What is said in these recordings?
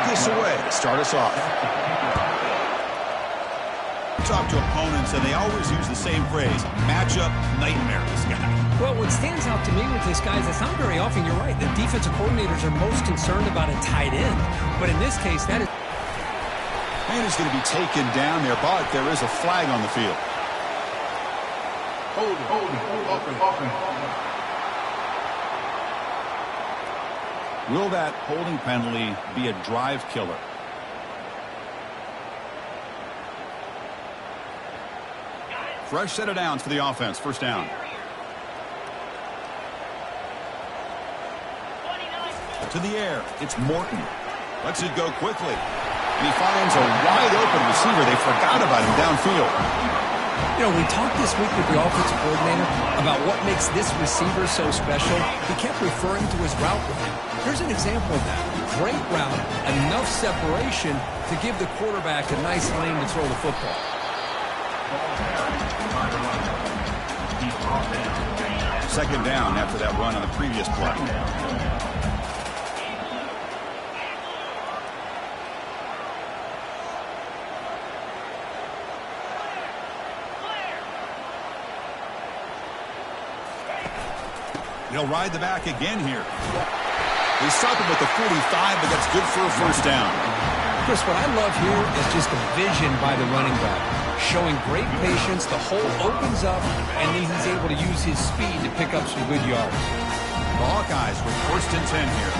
this away to start us off. Talk to opponents, and they always use the same phrase, matchup nightmare, this guy. Well, what stands out to me with this guy is it's not very often, you're right, the defensive coordinators are most concerned about a tight end. But in this case, that is... And is going to be taken down there, but there is a flag on the field. Hold it. Will that holding penalty be a drive killer? Fresh set of downs for the offense. First down. To the air. It's Morton. Lets it go quickly. And he finds a wide open receiver. They forgot about him downfield. You know, we talked this week with the offensive coordinator about what makes this receiver so special. He kept referring to his route running. Here's an example of that. Great route, enough separation to give the quarterback a nice lane to throw the football. Second down after that run on the previous play. He'll ride the back again here. They stop him with the 45, but that's good for a first down. Chris, what I love here is just the vision by the running back. Showing great patience, the hole opens up, and then he's able to use his speed to pick up some good yards. The Hawkeyes with first and 10 here.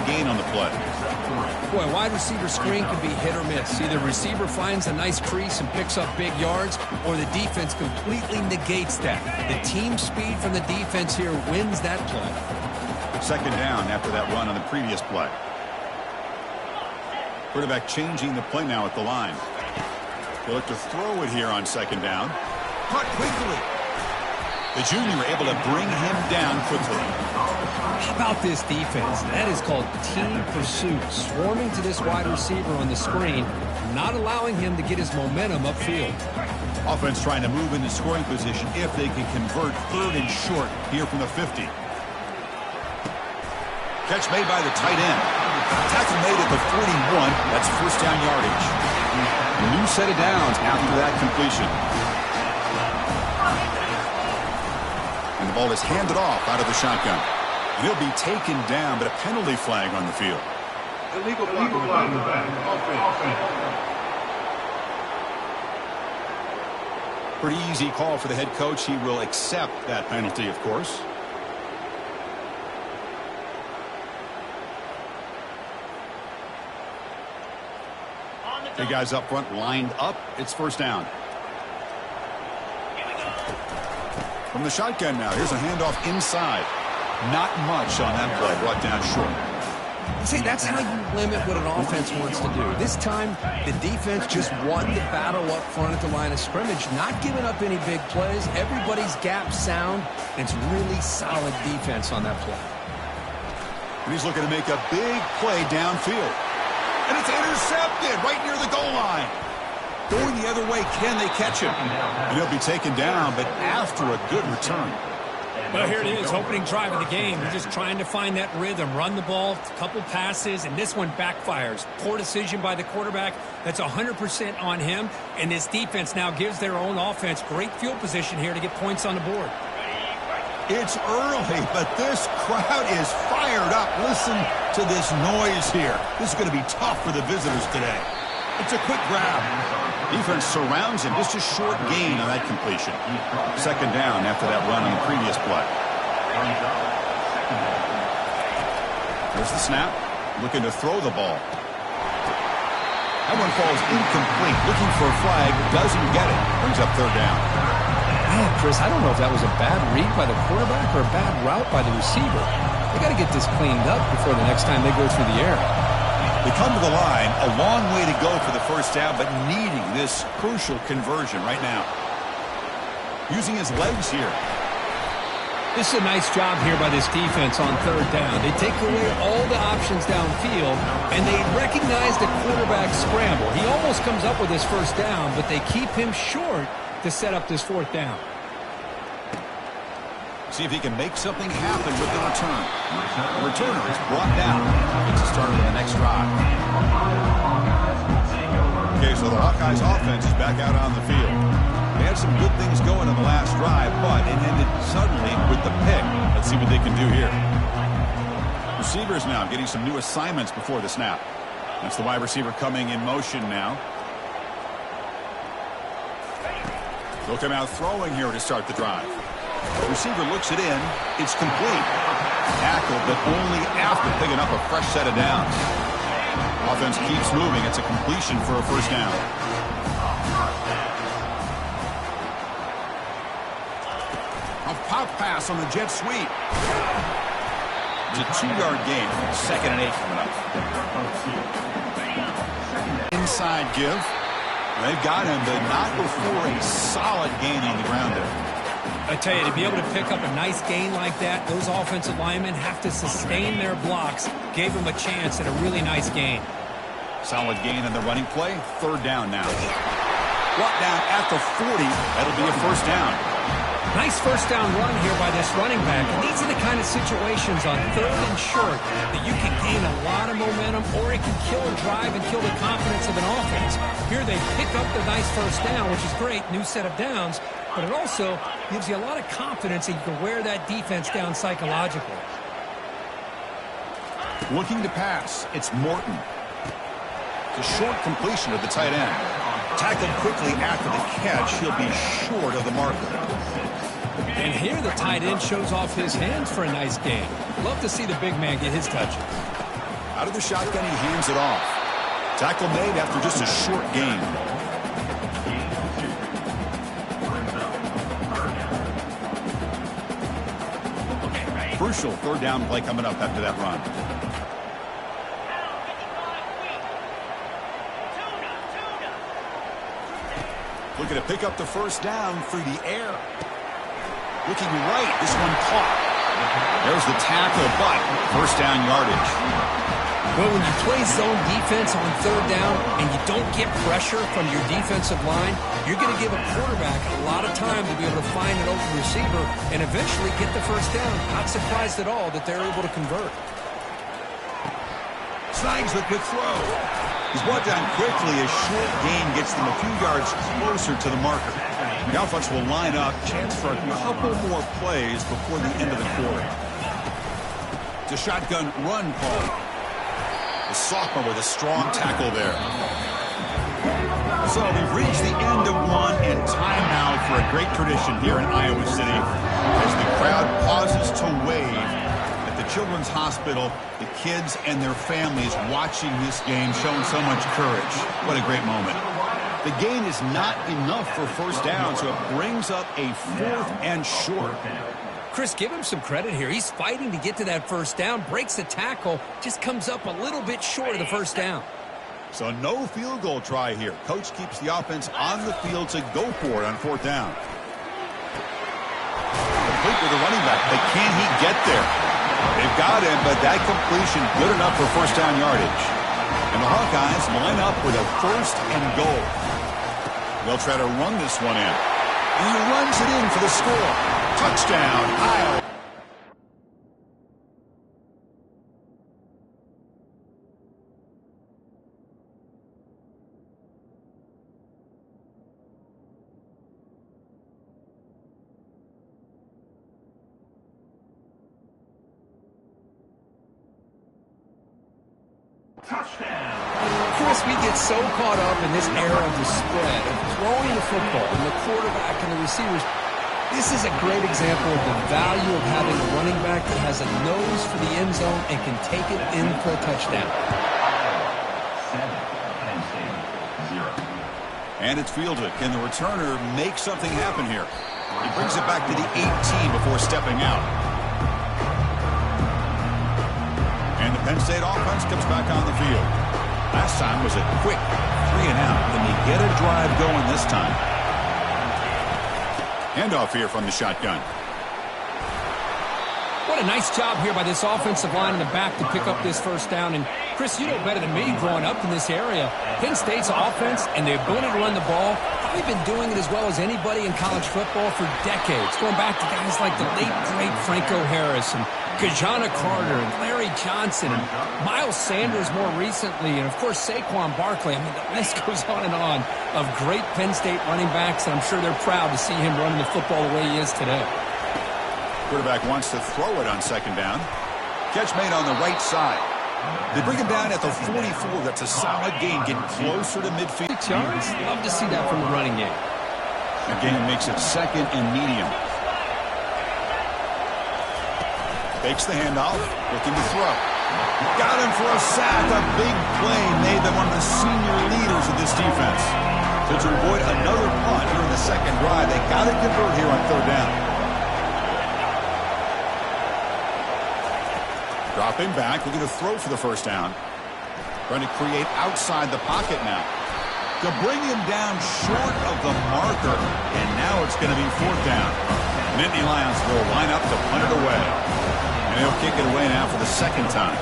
Gain on the play. Boy, wide receiver screen can be hit or miss. Either receiver finds a nice crease and picks up big yards, or the defense completely negates that. The team speed from the defense here wins that play. Second down after that run on the previous play. Quarterback changing the play now at the line. They'll look to throw it here on second down. Caught quickly. The junior able to bring him down quickly. How about this defense? That is called team pursuit. Swarming to this wide receiver on the screen, not allowing him to get his momentum upfield. Offense trying to move into scoring position if they can convert third and short here from the 50. Catch made by the tight end. Tackle made at the 41. That's first down yardage. A new set of downs after that completion. And the ball is handed off out of the shotgun. And he'll be taken down, but a penalty flag on the field. Illegal flag. Pretty easy call for the head coach. He will accept that penalty, of course. The guys up front lined up. It's first down. From the shotgun now. Here's a handoff inside. Not much on that play. Brought down short. See, that's how you limit what an offense wants to do. This time, the defense just won the battle up front at the line of scrimmage, not giving up any big plays. Everybody's gap sound. And it's really solid defense on that play. And he's looking to make a big play downfield. And it's intercepted right near the goal line. Going the other way, can they catch him? And he'll be taken down, but after a good return. Well, here it is, opening drive of the game. They're just trying to find that rhythm, run the ball, a couple passes, and this one backfires. Poor decision by the quarterback. That's 100% on him. And this defense now gives their own offense great field position here to get points on the board. It's early, but this crowd is fired up. Listen to this noise here. This is going to be tough for the visitors today. It's a quick grab. Defense surrounds him. Just a short gain on that completion. Second down after that run on the previous play. There's the snap. Looking to throw the ball. That one falls incomplete. Looking for a flag. Doesn't get it. Brings up third down. Man, Chris, I don't know if that was a bad read by the quarterback or a bad route by the receiver. They got to get this cleaned up before the next time they go through the air. They come to the line, a long way to go for the first down, but needing this crucial conversion right now. Using his legs here. This is a nice job here by this defense on third down. They take away all the options downfield, and they recognize the quarterback scramble. He almost comes up with his first down, but they keep him short to set up this fourth down. See if he can make something happen with the return. The returner is brought down. It's a start of the next drive. Okay, so the Hawkeyes offense is back out on the field. They had some good things going in the last drive, but it ended suddenly with the pick. Let's see what they can do here. Receivers now getting some new assignments before the snap. That's the wide receiver coming in motion now. They'll come out throwing here to start the drive. The receiver looks it in. It's complete. Tackled, but only after picking up a fresh set of downs. Offense keeps moving. It's a completion for a first down. A pop pass on the jet sweep. It's a 2-yard gain. 2nd and 8 coming up. Inside give. They've got him, but not before a solid gain on the ground there. I tell you, to be able to pick up a nice gain like that, those offensive linemen have to sustain their blocks. Gave them a chance at a really nice gain. Solid gain on the running play. 3rd down now. Brought down at the 40. That'll be a first down. Nice first down run here by this running back. And these are the kind of situations on 3rd and short that you can gain a lot of momentum, or it can kill a drive and kill the confidence of an offense. Here they pick up the nice first down, which is great. New set of downs. But it also gives you a lot of confidence that you can wear that defense down psychologically. Looking to pass. It's Morton. It's a short completion of the tight end. Tackled quickly after the catch. He'll be short of the marker. And here the tight end shows off his hands for a nice gain. Love to see the big man get his touches. Out of the shotgun, he hands it off. Tackle made after just a short gain. Crucial 3rd down play coming up after that run. Looking to pick up the first down through the air. Looking right, this one caught. There's the tackle, but first down yardage. Well, when you play zone defense on 3rd down and you don't get pressure from your defensive line, you're going to give a quarterback a lot of time to be able to find an open receiver and eventually get the first down. Not surprised at all that they're able to convert. Snags the quick throw. He's brought down quickly. A short gain gets them a few yards closer to the marker. The offense will line up. Chance for a couple more plays before the end of the quarter. It's a shotgun run call. The sophomore with a strong tackle there. So we've reached the end of one, and time now for a great tradition here in Iowa City as the crowd pauses to wave at the Children's Hospital. The kids and their families watching this game, showing so much courage. What a great moment. The gain is not enough for first down, so it brings up a 4th and short. Chris, give him some credit here. He's fighting to get to that first down, breaks the tackle, just comes up a little bit short of the first down. So no field goal try here. Coach keeps the offense on the field to go for it on 4th down. Complete with the running back, but can he get there? They've got him, but that completion good enough for first down yardage. And the Hawkeyes line up with a 1st and goal. They'll try to run this one in. And he runs it in for the score. Touchdown, Iowa. Chris, we get so caught up in this era of the spread, of throwing the football, and the quarterback and the receivers. This is a great example of the value of having a running back that has a nose for the end zone and can take it in for a touchdown. And it's fielded. Can the returner make something happen here? He brings it back to the 18 before stepping out. And the Penn State offense comes back on the field. Last time was a quick 3 and out. Can they get a drive going this time? Handoff here from the shotgun. What a nice job here by this offensive line in the back to pick up this first down. And, Chris, you know better than me growing up in this area. Penn State's offense and the ability to run the ball, probably been doing it as well as anybody in college football for decades, going back to guys like the late, great Franco Harris and Kajana Carter and Larry Johnson and Miles Sanders more recently, and, of course, Saquon Barkley. I mean, the list goes on and on of great Penn State running backs, and I'm sure they're proud to see him running the football the way he is today. Quarterback wants to throw it on second down. Catch made on the right side. They bring him down at the 44. That's a solid gain, getting closer to midfield. 6 yards? Love to see that from the running game. The gain makes it second and medium. Fakes the handoff, looking to throw. Got him for a sack. A big play made them one of the senior leaders of this defense. So to avoid another punt here in the second drive, they got to convert here on third down. Dropping back, looking to throw for the first down. Trying to create outside the pocket now. To bring him down short of the marker, and now it's going to be fourth down. Nittany Lions will line up to punt it away. And they'll kick it away now for the second time.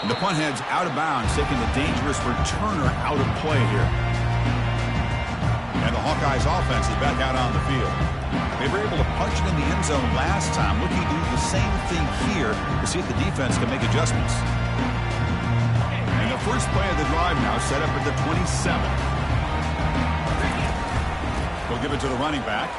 And the punt heads out of bounds, taking the dangerous returner out of play here. And the Hawkeyes offense is back out on the field. They were able to punch it in the end zone last time, looking to do the same thing here to see if the defense can make adjustments. And the first play of the drive now set up at the 27. They'll give it to the running back.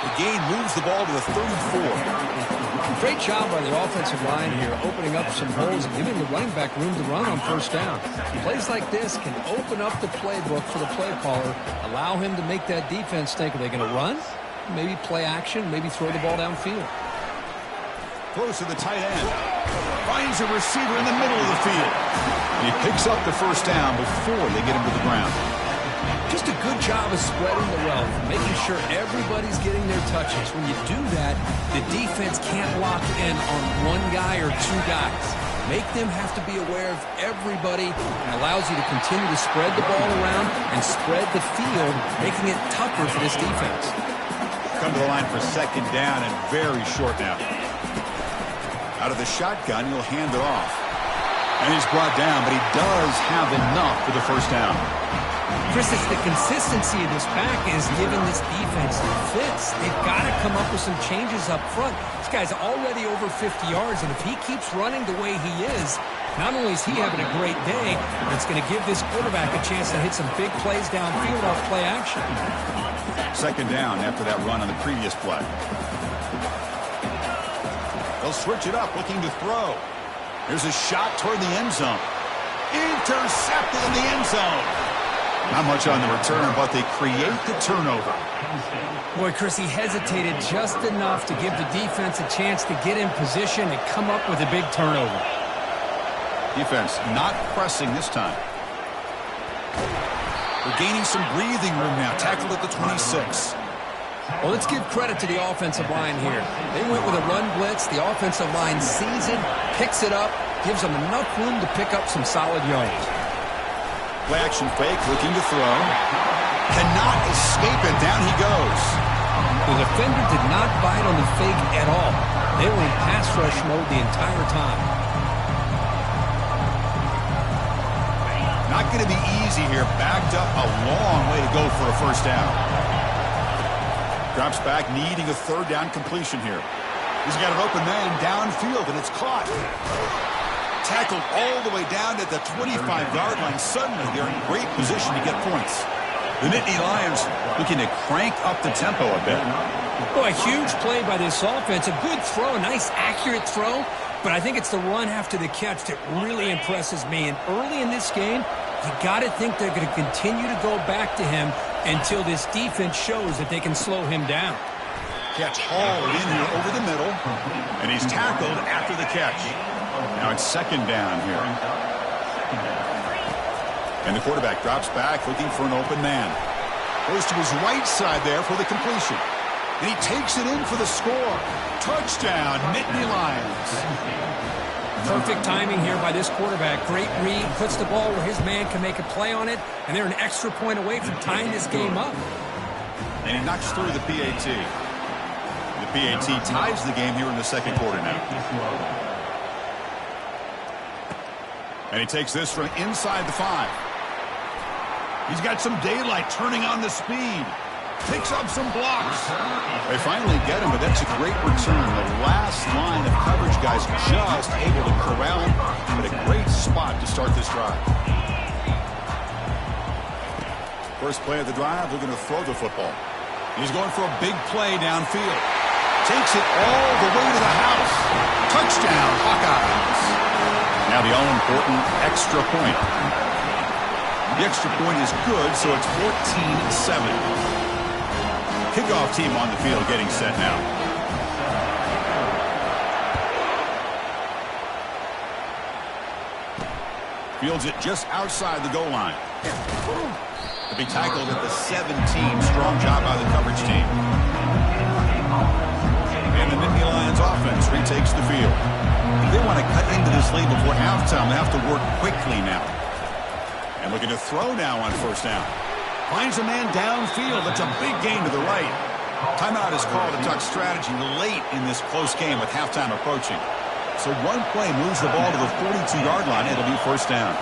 The gain moves the ball to the 34. Great job by the offensive line here, opening up some holes and giving the running back room to run on first down. Plays like this can open up the playbook for the play caller, allow him to make that defense think, are they going to run? Maybe play action, maybe throw the ball downfield. Throws to the tight end. Finds a receiver in the middle of the field. And he picks up the first down before they get him to the ground. Just a good job of spreading the wealth, making sure everybody's getting their touches. When you do that, the defense can't lock in on one guy or two guys. Make them have to be aware of everybody, and allows you to continue to spread the ball around and spread the field, making it tougher for this defense. Come to the line for second down and very short now. Out of the shotgun, he'll hand it off. And he's brought down, but he does have enough for the first down. Chris, it's the consistency of this pack is giving this defense fits. They've got to come up with some changes up front. This guy's already over 50 yards, and if he keeps running the way he is, not only is he having a great day, but it's going to give this quarterback a chance to hit some big plays downfield off play action. Second down after that run on the previous play. They'll switch it up, looking to throw. Here's a shot toward the end zone. Intercepted in the end zone. Not much on the return, but they create the turnover. Boy, Chris, he hesitated just enough to give the defense a chance to get in position and come up with a big turnover. Defense not pressing this time. They're gaining some breathing room now. Tackled at the 26. Well, let's give credit to the offensive line here. They went with a run blitz. The offensive line sees it, picks it up, gives them enough room to pick up some solid yards. Play action fake, looking to throw. Cannot escape it. Down he goes. The defender did not bite on the fake at all. They were in pass rush mode the entire time. Not going to be easy here. Backed up a long way to go for a first down. Drops back, needing a third down completion here. He's got an open man downfield, and it's caught. Tackled all the way down at the 25-yard line. Suddenly, they're in great position to get points. The Nittany Lions looking to crank up the tempo a bit. Boy, a huge play by this offense. A good throw, a nice, accurate throw. But I think it's the run after the catch that really impresses me. And early in this game, you got to think they're going to continue to go back to him until this defense shows that they can slow him down. Catch hauled in here over the middle, and he's tackled after the catch. Now it's second down here. And the quarterback drops back, looking for an open man. Goes to his right side there for the completion. And he takes it in for the score. Touchdown, Nittany Lions. Perfect timing here by this quarterback. Great read, puts the ball where his man can make a play on it, and they're an extra point away from tying this game up. And he knocks through the PAT. PAT ties the game here in the second quarter now. And he takes this from inside the 5. He's got some daylight turning on the speed. Picks up some blocks. They finally get him, but that's a great return. The last line of coverage guys just able to corral him, but a great spot to start this drive. First play of the drive, they're going to throw the football. He's going for a big play downfield. Takes it all the way to the house. Touchdown, Hawkeyes. Now the all-important extra point. The extra point is good, so it's 14-7. Kickoff team on the field getting set now. Fields it just outside the goal line. To be tackled at the 17. Strong job by the coverage team. And the Nittany Lions offense retakes the field. If they want to cut into this lead before halftime, they have to work quickly now. And looking to throw now on first down. Finds a man downfield. That's a big gain to the right. Timeout is called to talk strategy late in this close game with halftime approaching. So one play moves the ball to the 42-yard line. It'll be first down.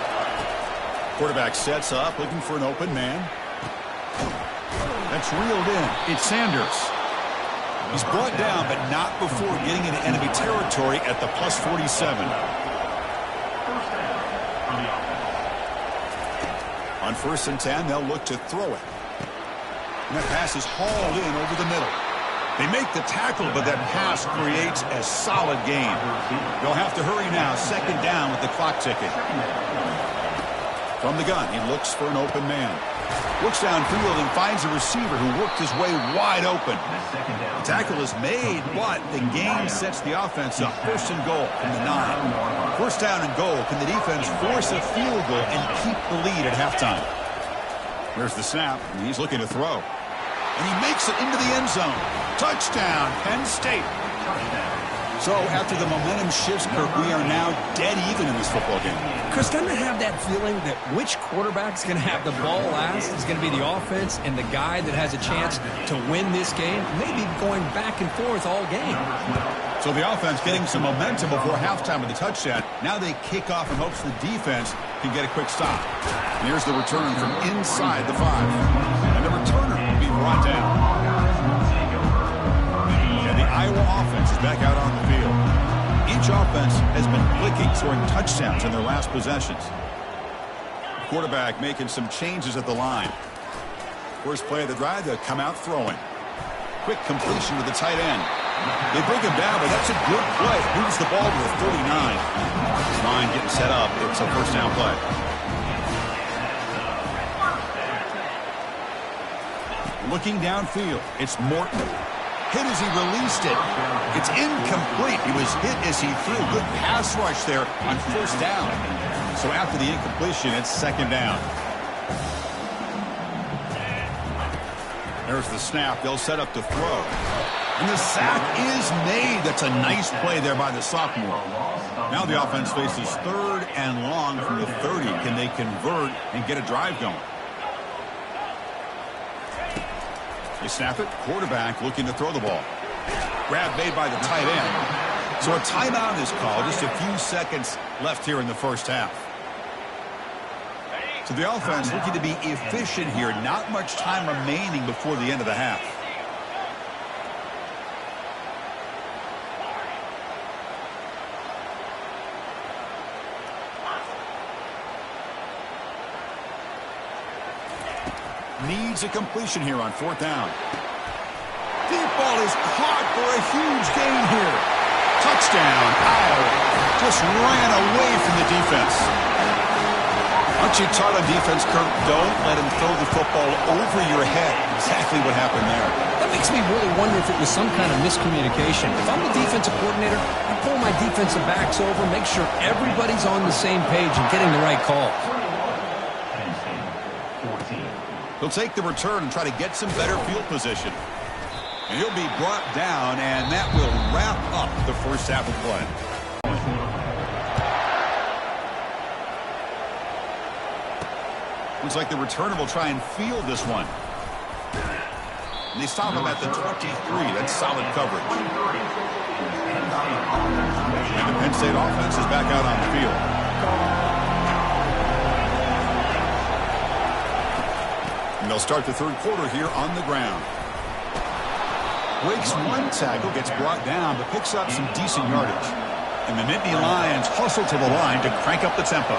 Quarterback sets up, looking for an open man. That's reeled in. It's Sanders. He's brought down, but not before getting into enemy territory at the plus 47. On 1st and 10, they'll look to throw it. And that pass is hauled in over the middle. They make the tackle, but that pass creates a solid gain. They'll have to hurry now. Second down with the clock ticking. From the gun, he looks for an open man. Looks downfield and finds a receiver who worked his way wide open. The tackle is made, but the gain sets the offense up. 1st and goal from the 9. First down and goal. Can the defense force a field goal and keep the lead at halftime? Here's the snap, and he's looking to throw. And he makes it into the end zone. Touchdown, Penn State. So after the momentum shifts, Kirk, we are now dead even in this football game. Chris, doesn't it have that feeling that which quarterback's going to have the ball last is going to be the offense, and the guy that has a chance to win this game may be going back and forth all game? So the offense getting some momentum before halftime with the touchdown. Now they kick off in hopes the defense can get a quick stop. And here's the return from inside the 5. And the returner will be brought down. And the Iowa offense is back out on the field. Each offense has been clicking, scoring touchdowns in their last possessions. Quarterback making some changes at the line. First play of the drive, they'll come out throwing. Quick completion to the tight end. They bring him down, but that's a good play. Moves the ball to the 39. Line getting set up. It's a first down play. Looking downfield, it's Morton. Hit as he released it. It's incomplete. He was hit as he threw. Good pass rush there on first down. So after the incompletion, it's second down. There's the snap. They'll set up to throw. And the sack is made. That's a nice play there by the sophomore. Now the offense faces 3rd and long from the 30. Can they convert and get a drive going? They snap it. Quarterback looking to throw the ball. Grab made by the tight end. So a timeout is called. Just a few seconds left here in the first half. So the offense looking to be efficient here. Not much time remaining before the end of the half. Needs a completion here on 4th down. Deep ball is caught for a huge gain here. Touchdown, Iowa. Just ran away from the defense. Aren't you taught on defense, Kirk? Don't let him throw the football over your head. Exactly what happened there. That makes me really wonder if it was some kind of miscommunication. If I'm the defensive coordinator, I pull my defensive backs over, make sure everybody's on the same page and getting the right call. He'll take the return and try to get some better field position. And he'll be brought down, and that will wrap up the first half of play. Looks like the returner will try and field this one. And they stop him at the 23. That's solid coverage. And the Penn State offense is back out on the field. And they'll start the third quarter here on the ground. Breaks one tackle, gets brought down, but picks up some decent yardage. And the Nittany Lions hustle to the line to crank up the tempo.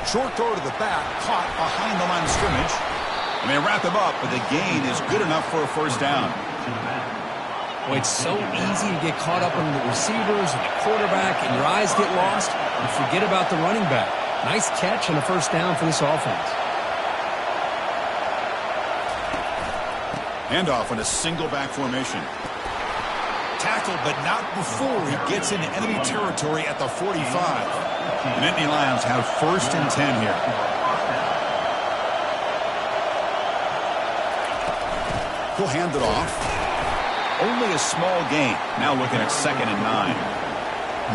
Short throw to the back, caught behind the line of scrimmage. And they wrap him up, but the gain is good enough for a first down. Well, it's so easy to get caught up on the receivers and the quarterback, and your eyes get lost. You forget about the running back. Nice catch and a first down for this offense. Handoff in a single back formation. Tackled, but not before he gets into enemy territory at the 45. The Nittany Lions have 1st and 10 here. He'll hand it off. Only a small gain. Now looking at 2nd and 9.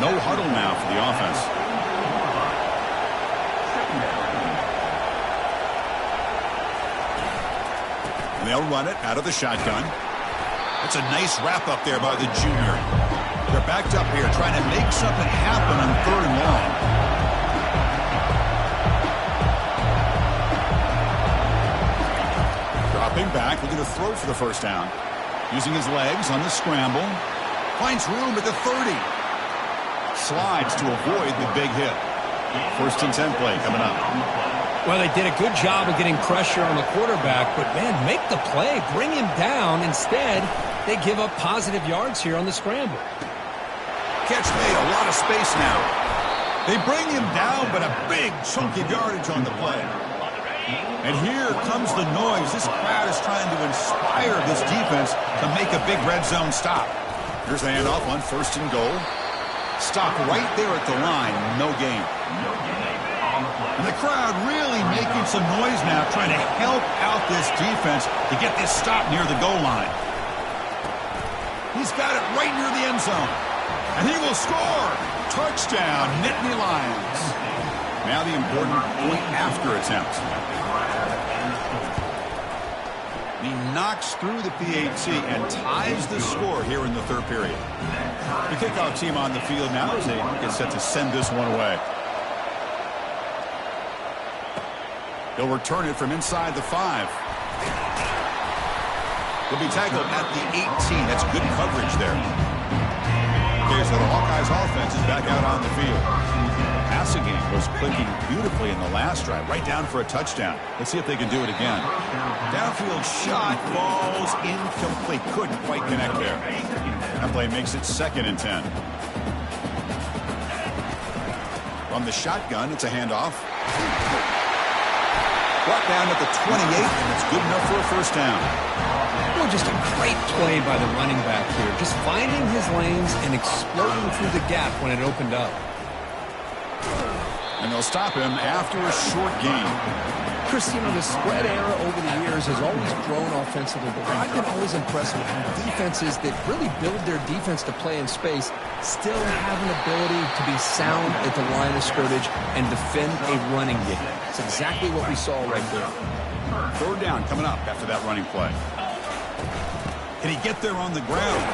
No huddle now for the offense. And they'll run it out of the shotgun. That's a nice wrap up there by the junior. They're backed up here trying to make something happen on 3rd and long. Dropping back, looking to throw for the first down. Using his legs on the scramble. Finds room at the 30. Slides to avoid the big hit. 1st and 10 play coming up. Well, they did a good job of getting pressure on the quarterback, but, man, make the play. Bring him down. Instead, they give up positive yards here on the scramble. Catch made, a lot of space now. They bring him down, but a big chunk of yardage on the play. And here comes the noise. This crowd is trying to inspire this defense to make a big red zone stop. Here's the handoff on 1st and goal. Stop right there at the line. No gain. And the crowd really making some noise now, trying to help out this defense to get this stop near the goal line. He's got it right near the end zone. And he will score. Touchdown, Nittany Lions. Now the important point after attempt. He knocks through the PAT and ties the score here in the 3rd period. The kickoff team on the field now as they get set to send this one away. He'll return it from inside the 5. He'll be tackled at the 18. That's good coverage there. Okay, so the Hawkeyes offense is back out on the field. Passing game was clicking beautifully in the last drive, right down for a touchdown. Let's see if they can do it again. Downfield shot falls incomplete. Couldn't quite connect there. That play makes it 2nd and 10. From the shotgun, it's a handoff. Brought down at the 28, and it's good enough for a first down. Well, just a great play by the running back here. Just finding his lanes and exploding through the gap when it opened up. And they'll stop him after a short gain. Chris, you know, the spread era over the years has always grown offensively, but I've been always impressed with how defenses that really build their defense to play in space still have an ability to be sound at the line of scrimmage and defend a running game. It's exactly what we saw right there. 3rd down coming up after that running play. Can he get there on the ground?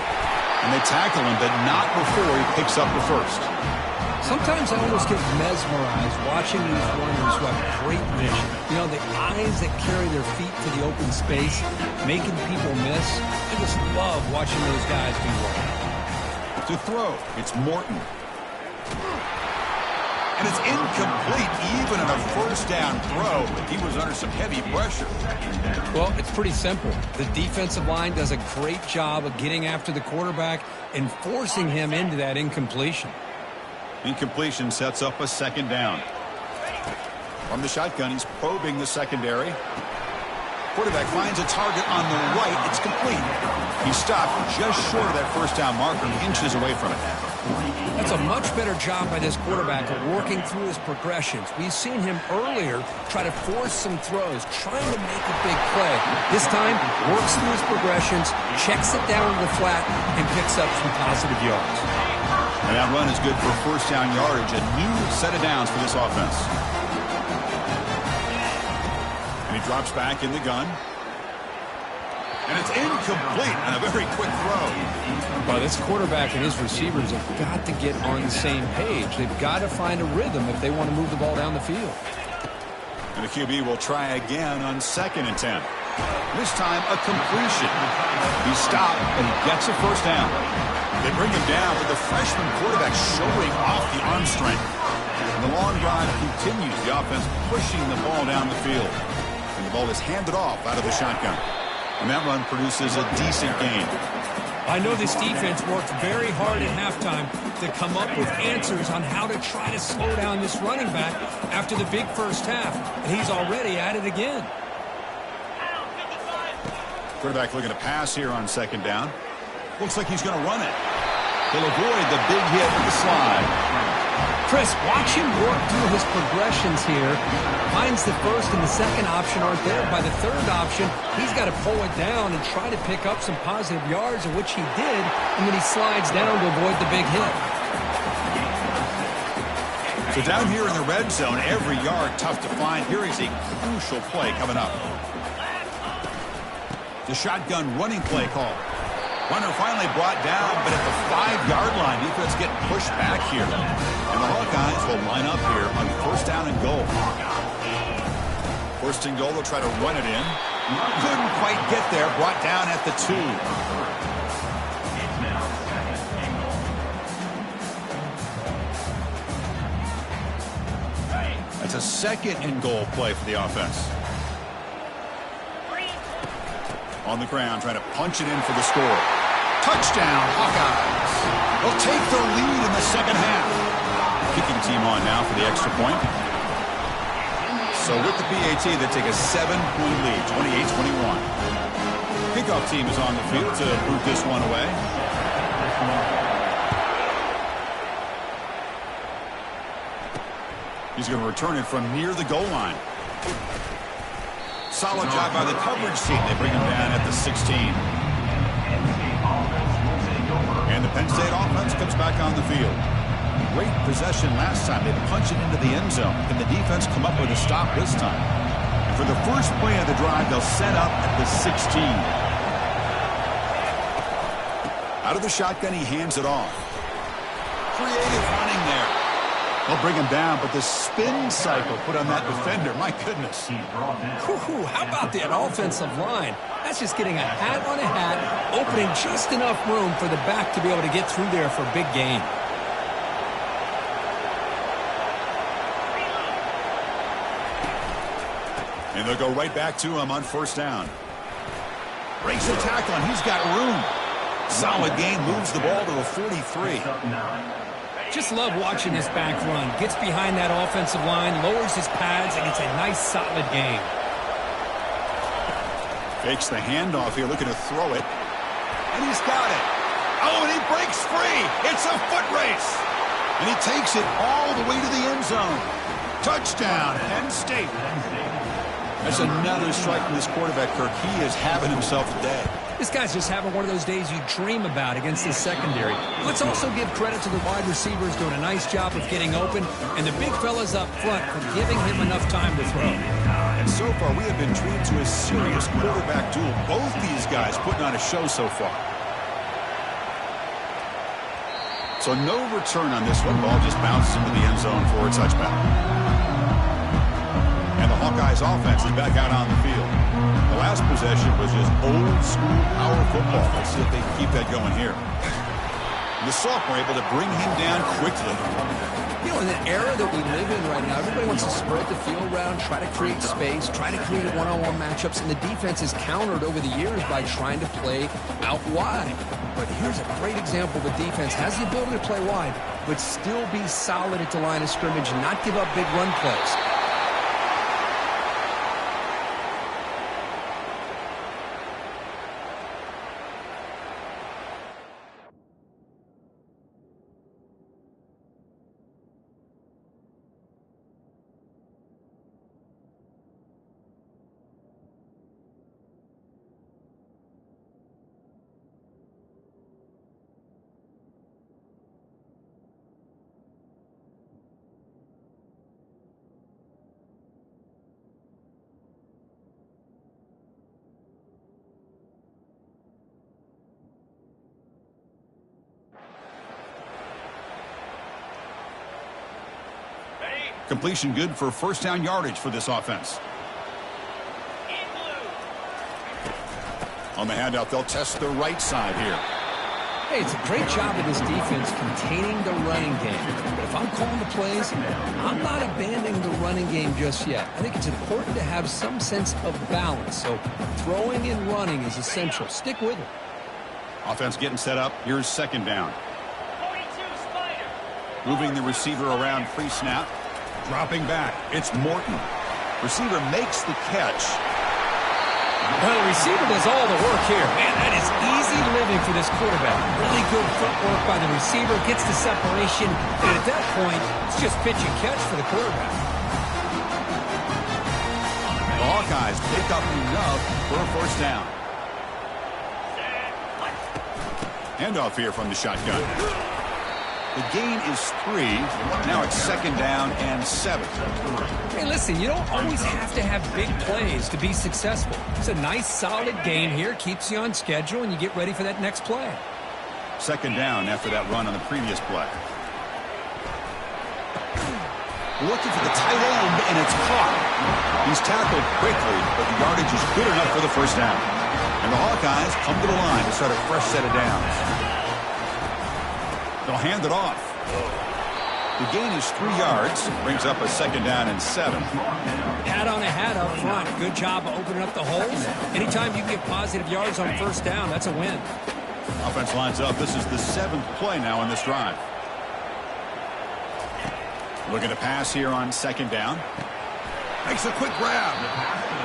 And they tackle him, but not before he picks up the first. Sometimes I almost get mesmerized watching these runners who have great vision. You know, the eyes that carry their feet to the open space, making people miss. I just love watching those guys do well. To throw, it's Morton. And it's incomplete even on a first down throw. He was under some heavy pressure. Well, it's pretty simple. The defensive line does a great job of getting after the quarterback and forcing him into that incompletion. Incompletion sets up a 2nd down. From the shotgun, he's probing the secondary. Quarterback finds a target on the right. It's complete. He stopped just short of that first down marker, inches away from it. That's a much better job by this quarterback of working through his progressions. We've seen him earlier try to force some throws, trying to make a big play. This time, works through his progressions, checks it down to the flat, and picks up some positive yards. And that run is good for first down yardage. A new set of downs for this offense. Drops back in the gun. And it's incomplete on a very quick throw. Well, this quarterback and his receivers have got to get on the same page. They've got to find a rhythm if they want to move the ball down the field. And the QB will try again on 2nd and 10. This time a completion. He stopped, and he gets a first down. They bring him down, but the freshman quarterback showing off the arm strength. And the long drive continues. The offense pushing the ball down the field. And the ball is handed off out of the shotgun. And that run produces a decent gain. I know this defense worked very hard at halftime to come up with answers on how to try to slow down this running back after the big first half. And he's already at it again. Quarterback looking to pass here on 2nd down. Looks like he's going to run it. He'll avoid the big hit with the slide. Chris, watch him work through his progressions here. Finds the first and the second option aren't there. By the third option, he's got to pull it down and try to pick up some positive yards, of which he did, and then he slides down to avoid the big hit. So down here in the red zone, every yard tough to find. Here is a crucial play coming up. The shotgun running play call. Runner finally brought down, but at the 5-yard line, defense getting pushed back here. And the Hawkeyes will line up here on 1st down and goal. 1st and goal, they'll try to run it in. Couldn't quite get there, brought down at the 2. That's a 2nd and goal play for the offense. On the ground, trying to punch it in for the score. Touchdown, Hawkeyes. They'll take the lead in the 2nd half. Kicking team on now for the extra point. So with the PAT, they take a 7-point lead, 28-21. Kickoff team is on the field to boot this one away. He's going to return it from near the goal line. Solid job by the coverage team. They bring him down at the 16. And the Penn State offense comes back on the field. Great possession last time. They punch it into the end zone. Can the defense come up with a stop this time? And for the first play of the drive, they'll set up at the 16. Out of the shotgun, he hands it off. Creative running there. They'll bring him down, but the spin cycle put on that defender, my goodness. How about that offensive line? That's just getting a hat on a hat, opening just enough room for the back to be able to get through there for a big gain. And they'll go right back to him on 1st down. Breaks the tackle, and he's got room. Solid gain, moves the ball to the 43. Just love watching this back run. Gets behind that offensive line, lowers his pads, and it's a nice, solid game. Fakes the handoff here, looking to throw it. And he's got it. Oh, and he breaks free. It's a foot race. And he takes it all the way to the end zone. Touchdown, Penn State. That's another strike from this quarterback, Kirk. He is having himself a day. This guy's just having one of those days you dream about against the secondary. Let's also give credit to the wide receivers doing a nice job of getting open, and the big fellas up front for giving him enough time to throw. And so far, we have been treated to a serious quarterback duel. Both these guys putting on a show so far. So no return on this one. Ball just bounces into the end zone for a touchback. And the Hawkeyes offense is back out on the field. The last possession was just old-school power football. Let's see if they can keep that going here. The sophomore able to bring him down quickly. You know, in the era that we live in right now, everybody wants to spread the field around, try to create space, try to create one-on-one matchups, and the defense is countered over the years by trying to play out wide. But here's a great example. The defense has the ability to play wide, but still be solid at the line of scrimmage, not give up big run plays. Completion good for first down yardage for this offense. On the handout, they'll test the right side here. Hey, it's a great job of this defense containing the running game. But if I'm calling the plays, I'm not abandoning the running game just yet. I think it's important to have some sense of balance. So throwing and running is essential. Stick with it. Offense getting set up. Here's second down. Moving the receiver around pre-snap. Dropping back. It's Morton. Receiver makes the catch. Well, the receiver does all the work here. Man, that is easy living for this quarterback. Really good footwork by the receiver. Gets the separation. And at that point, it's just pitch and catch for the quarterback. The Hawkeyes pick up enough for a first down. Handoff here from the shotgun. The gain is 3. Now it's second down and 7. Hey, listen, you don't always have to have big plays to be successful. It's a nice, solid gain here. Keeps you on schedule, and you get ready for that next play. Second down after that run on the previous play. Looking for the tight end, and it's caught. He's tackled quickly, but the yardage is good enough for the first down. And the Hawkeyes come to the line to start a fresh set of downs. They'll hand it off. The gain is 3 yards. Brings up a second down and 7. Hat on a hat up front. Good job of opening up the holes. Anytime you get positive yards on first down, that's a win. Offense lines up. This is the 7th play now on this drive. Looking to pass here on second down. Makes a quick grab.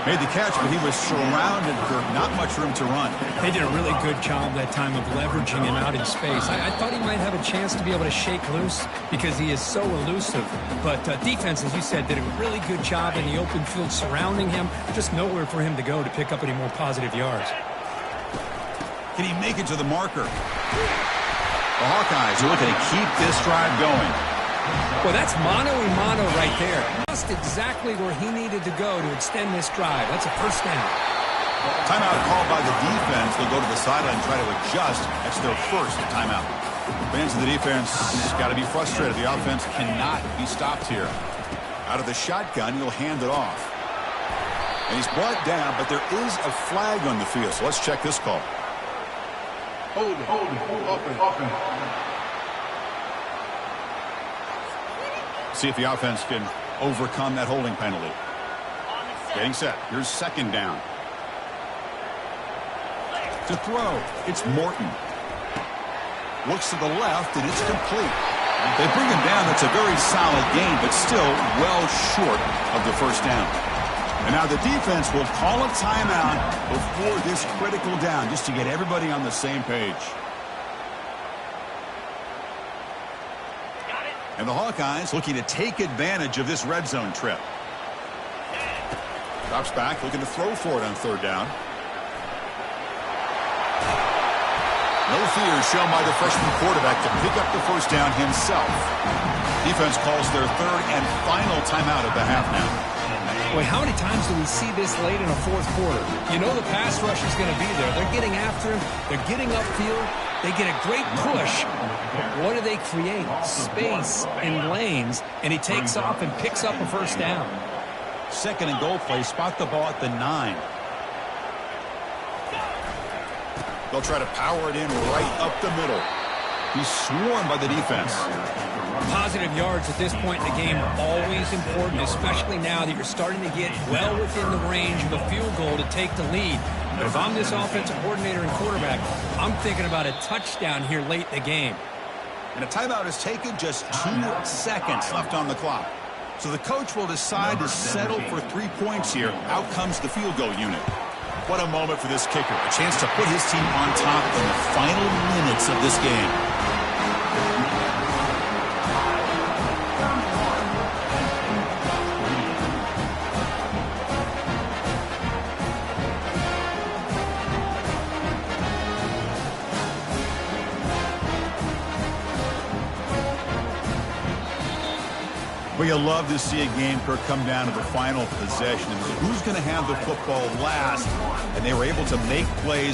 Made the catch, but he was surrounded for not much room to run. They did a really good job that time of leveraging him out in space. I thought he might have a chance to be able to shake loose because he is so elusive. But defense, as you said, did a really good job in the open field surrounding him. Just nowhere for him to go to pick up any more positive yards. Can he make it to the marker? The Hawkeyes are looking to keep this drive going. Well, that's mano-a-mano right there. Just exactly where he needed to go to extend this drive. That's a first down. Timeout called by the defense. They'll go to the sideline and try to adjust. That's their first timeout. Fans of the defense got to be frustrated. The offense cannot be stopped here. Out of the shotgun, he'll hand it off. And he's brought down, but there is a flag on the field. So let's check this call. Hold it. Offense. See if the offense can overcome that holding penalty. Getting set. Here's second down. To throw, it's Morton. Looks to the left, and it's complete. They bring him down. That's a very solid gain, but still well short of the first down. And now the defense will call a timeout before this critical down, just to get everybody on the same page. And the Hawkeyes looking to take advantage of this red zone trip. Drops back, looking to throw for it on third down. No fear shown by the freshman quarterback to pick up the first down himself. Defense calls their third and final timeout of the half now. Boy, how many times do we see this late in a fourth quarter? You know the pass rush is going to be there. They're getting after him. They're getting upfield. They get a great push. What do they create? Space in lanes, and he takes off and picks up a first down. Second and goal play. Spot the ball at the 9. They'll try to power it in right up the middle. He's swarmed by the defense. Positive yards at this point in the game are always important, especially now that you're starting to get well within the range of a field goal to take the lead. But if I'm this offensive coordinator and quarterback, I'm thinking about a touchdown here late in the game. And a timeout is taken, just 2 seconds left on the clock. So the coach will decide to settle for 3 points here. Out comes the field goal unit. What a moment for this kicker. A chance to put his team on top in the final minutes of this game. Well, you love to see a game, Kirk, come down to the final possession. Who's going to have the football last? And they were able to make plays